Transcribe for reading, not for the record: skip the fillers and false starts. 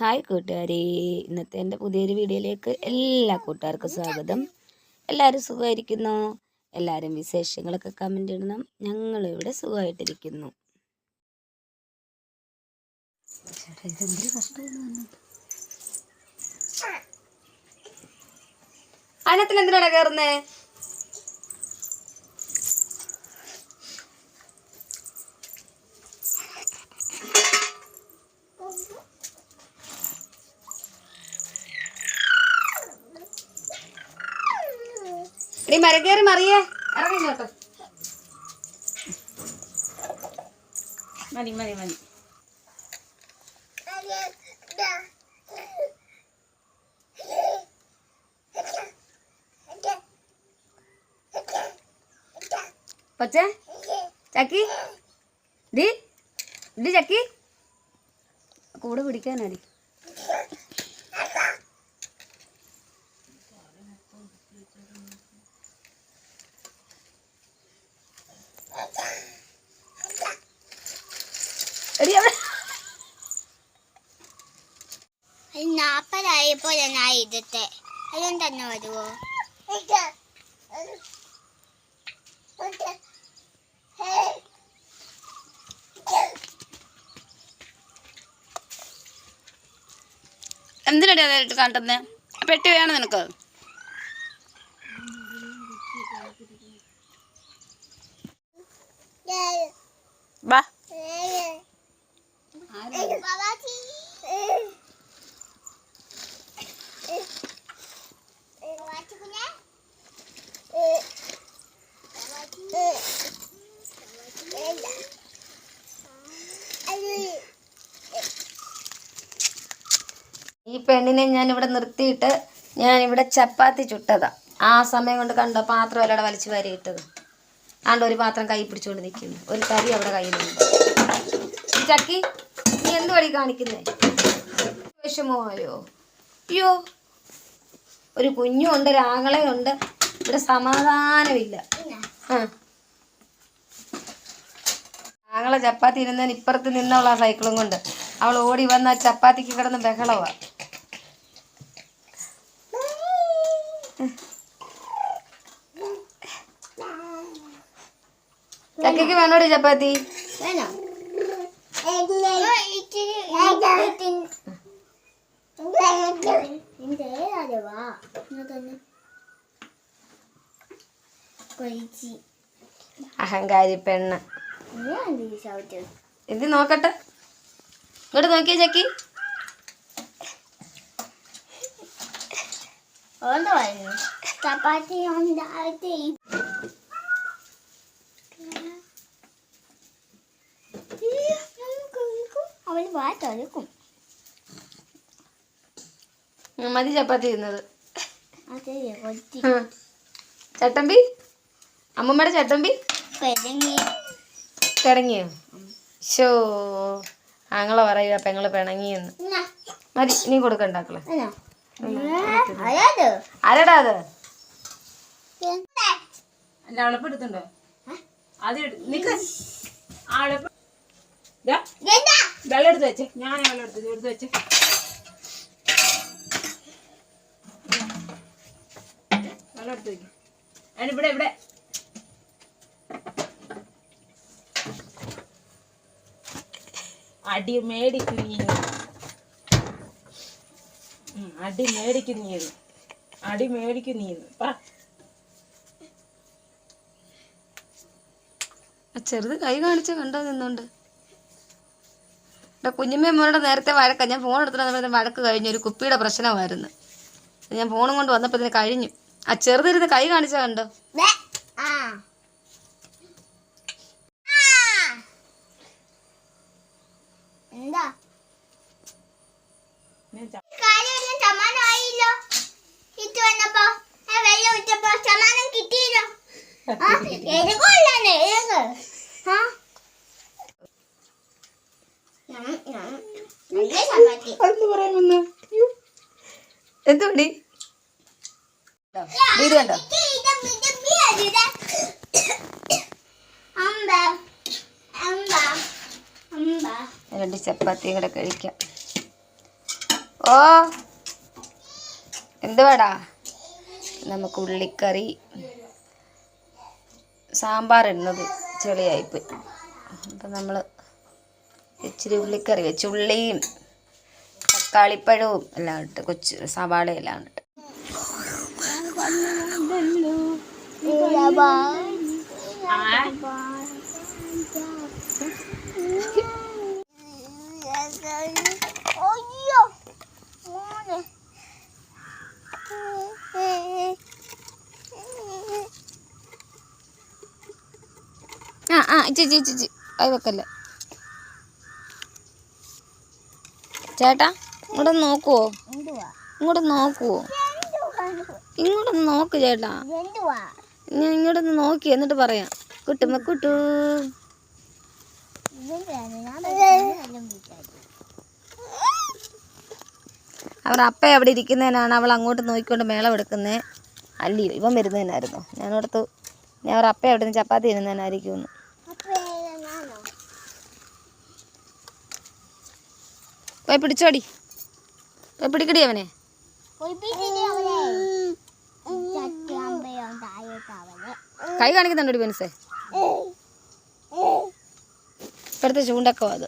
Hi കൂട്ടുകാരെ, ഇന്നത്തെ എൻ്റെ പുതിയൊരു വീഡിയോയിലേക്ക് എല്ലാ കൂട്ടുകാർക്കും സ്വാഗതം. എല്ലാവരും സുഖമായിരിക്കുന്നോ? എല്ലാവരും വിശേഷങ്ങളൊക്കെ കമൻ്റ് ഇടണം. ഞങ്ങളിവിടെ സുഖമായിട്ടിരിക്കുന്നു. അതിനകത്തിൽ എന്തിനാണ് കയറുന്നേ? നീ മരം കയറി മറിയേ, ഇറങ്ങിങ്ങോട്ട്. മതി മതി മതി. പച്ചേ ചക്കി ഡി ഡി ചക്കി കൂടെ പിടിക്കാനാടി. നാപ്പതായപ്പോ ഞാൻ ഇതത്തെ അതും തന്നെ വരുവോ? എന്തിനാടി അതായിട്ട് കാട്ടുന്നേ? പെട്ടി വേണം നിനക്ക്? വാ. ഈ പെണ്ണിനെ ഞാൻ ഇവിടെ നിർത്തിയിട്ട് ഞാനിവിടെ ചപ്പാത്തി ചുട്ടതാ. ആ സമയം കൊണ്ട് കണ്ടോ പാത്രം എല്ലാം വലിച്ചു വാരി ഇട്ടത്. ആണ്ട് ഒരു പാത്രം കൈ പിടിച്ചുകൊണ്ട് നിൽക്കുന്നു, ഒരു കരി അവിടെ കയ്യിലുണ്ട്. ഈ ചക്കി നീ എന്ത് വഴി കാണിക്കുന്നേ? വിഷമമായോ? അയ്യോ, ഒരു കുഞ്ഞുണ്ട്, ഒരാങ്ങളെയുണ്ട്, ഇവിടെ സമാധാനമില്ല. ആങ്ങളെ ചപ്പാത്തി ഇരുന്നതിന് ഇപ്പുറത്ത് നിന്നവളാ സൈക്കിളും കൊണ്ട്. അവൾ ഓടി വന്ന ചപ്പാത്തിക്ക് കിടന്ന് ബഹളവാ. ചക്കയ്ക്ക് വേണോടി ചപ്പാത്തി? അഹങ്കാരി പെണ്ണ്. ഇത് നോക്കട്ടെ, ഇങ്ങോട്ട് നോക്കിയേ ചക്കി. ചപ്പാത്തി അവന് വാട്ടൊരുക്കും. മതി ചപ്പാത്തി തിന്നത്. ചട്ടമ്പി, അമ്മമ്മയുടെ ചട്ടമ്പി പിണങ്ങിയോ? ഷോ, ആങ്ങളെ പറയുക പെങ്ങള് പിണങ്ങിയെന്ന്. മതി, നീ കൊടുക്കണ്ടാക്കളെ. ആരടാ അത്? അല്ല, അളപ്പ് എടുത്തുണ്ടോ? അത് വെള്ളം എടുത്ത് വെച്ചേ. ഞാൻ വെള്ളം എടുത്ത് വെച്ചേ. വെള്ളം എടുത്ത് വെക്കും. അതിനിവിടെ ഇവിടെ അടി മേടിക്കുന്നീ, അടി മേടിക്കുന്നീന്ന്, അടി മേടിക്കുന്നീന്ന്. ചെറുത് കൈ കാണിച്ച കണ്ടോ നിന്നോണ്ട്. കുഞ്ഞമ്മയോടെ നേരത്തെ വഴക്ക. ഞാൻ ഫോൺ എടുത്തിട്ട് വഴക്ക് കഴിഞ്ഞു. ഒരു കുപ്പിയുടെ പ്രശ്നമായിരുന്നു. ഞാൻ ഫോണും കൊണ്ട് വന്നപ്പോൾ ഇതിന് കഴിഞ്ഞു. ആ ചെറുതിരുന്ന് കൈ കാണിച്ച കണ്ടോ? എന്താ കിട്ടിയല്ലോ. എന്തുകൊണ്ടി ഇത് കണ്ടോ? രണ്ട് ചപ്പാത്തിയും കൂടെ കഴിക്കാം. ഓ എന്തുവാടാ? നമുക്ക് ഉള്ളിക്കറി, സാമ്പാർ ഇടുന്നത് ചെളിയായിപ്പോയി. അപ്പം നമ്മൾ ഇച്ചിരി ഉള്ളിക്കറി വെച്ച് ഉള്ളിയും തക്കാളിപ്പഴവും എല്ലാം ഇട്ട് കൊച്ച് സവാളയെല്ലാം ഇട്ട് ഇച്ചി കൈ വെക്കല്ലേ ചേട്ടാ. ഇങ്ങോട്ടൊന്ന് നോക്കുവോ? ഇങ്ങോട്ടൊന്ന് നോക്ക് ചേട്ടാ. ഞാൻ ഇങ്ങോട്ടൊന്ന് നോക്കി എന്നിട്ട് പറയാം. കുട്ടുമ്മക്കുട്ടു അവർ അപ്പ അവിടെ ഇരിക്കുന്നതിനാണ് അവൾ അങ്ങോട്ട് നോക്കിക്കൊണ്ട് മേളം എടുക്കുന്നത്. അല്ലയോ ഇവൻ വരുന്നതിനായിരുന്നു. ഞാൻ അവർ അപ്പ അവിടെ നിന്ന് ചപ്പാത്തി ഇരുന്നതിനായിരിക്കുമെന്ന്. പോയി പിടിച്ചോടി, പോയി പിടിക്കടി അവനെ. കൈ കാണിക്കുന്നുണ്ടോ പെൻസേ? ഇപ്പോഴത്തെ ചൂണ്ടൊക്കെ അത്.